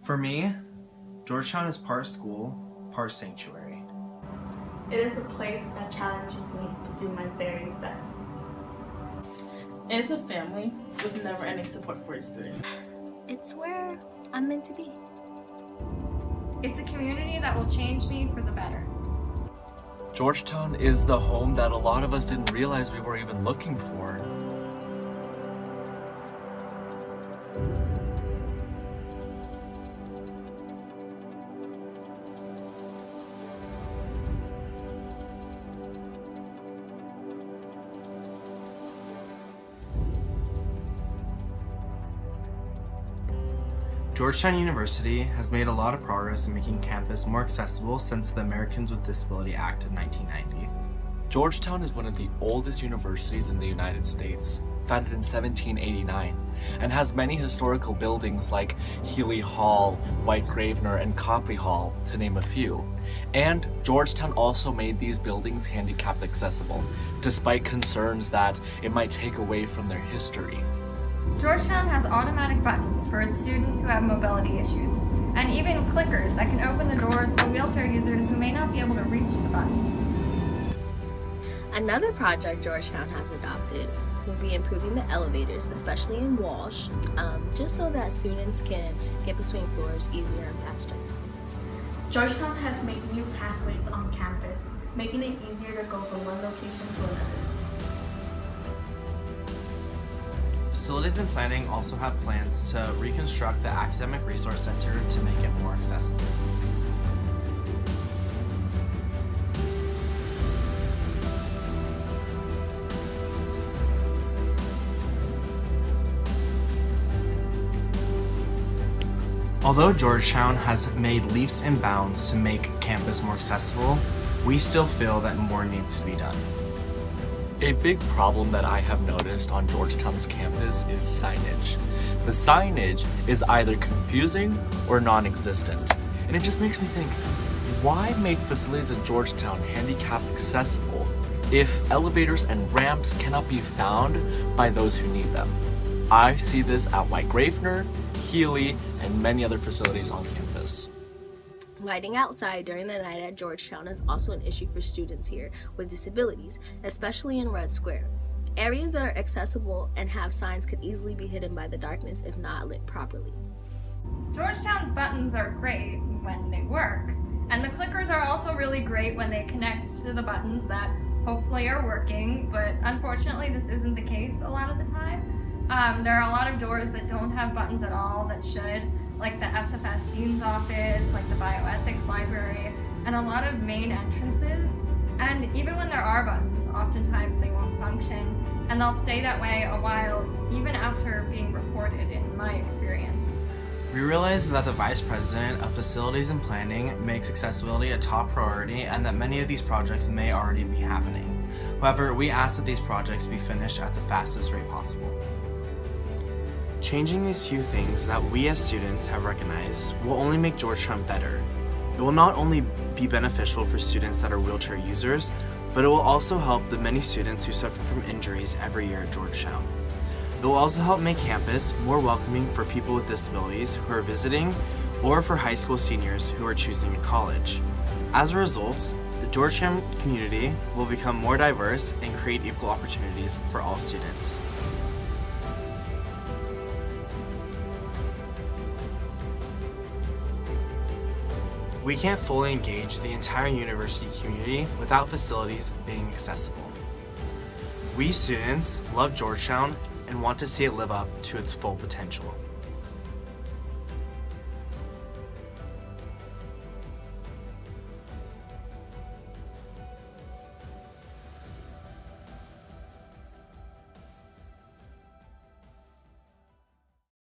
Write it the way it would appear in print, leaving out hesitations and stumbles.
For me, Georgetown is part school, part sanctuary. It is a place that challenges me to do my very best. It is a family with never-ending support for its students. It's where I'm meant to be. It's a community that will change me for the better. Georgetown is the home that a lot of us didn't realize we were even looking for. Georgetown University has made a lot of progress in making campus more accessible since the Americans with Disability Act of 1990. Georgetown is one of the oldest universities in the United States, founded in 1789, and has many historical buildings like Healy Hall, White Gravener, and Copley Hall, to name a few. And Georgetown also made these buildings handicap accessible, despite concerns that it might take away from their history. Georgetown has automatic buttons for its students who have mobility issues, and even clickers that can open the doors for wheelchair users who may not be able to reach the buttons. Another project Georgetown has adopted will be improving the elevators, especially in Walsh, just so that students can get between floors easier and faster. Georgetown has made new pathways on campus, making it easier to go from one location to another. Facilities and planning also have plans to reconstruct the Academic Resource Center to make it more accessible. Although Georgetown has made leaps and bounds to make campus more accessible, we still feel that more needs to be done. A big problem that I have noticed on Georgetown's campus is signage. The signage is either confusing or non-existent, and it just makes me think, why make facilities at Georgetown handicap accessible if elevators and ramps cannot be found by those who need them? I see this at White Gravener, Healy, and many other facilities on campus. Lighting outside during the night at Georgetown is also an issue for students here with disabilities, especially in Red Square. Areas that are accessible and have signs could easily be hidden by the darkness if not lit properly. Georgetown's buttons are great when they work, and the clickers are also really great when they connect to the buttons that hopefully are working, but unfortunately this isn't the case a lot of the time. There are a lot of doors that don't have buttons at all that should, like the SFS Dean's office, like the Bioethics Library, and a lot of main entrances. And even when there are buttons, oftentimes they won't function, and they'll stay that way a while, even after being reported, in my experience. We realize that the Vice President of Facilities and Planning makes accessibility a top priority and that many of these projects may already be happening. However, we ask that these projects be finished at the fastest rate possible. Changing these few things that we as students have recognized will only make Georgetown better. It will not only be beneficial for students that are wheelchair users, but it will also help the many students who suffer from injuries every year at Georgetown. It will also help make campus more welcoming for people with disabilities who are visiting or for high school seniors who are choosing a college. As a result, the Georgetown community will become more diverse and create equal opportunities for all students. We can't fully engage the entire university community without facilities being accessible. We students love Georgetown and want to see it live up to its full potential.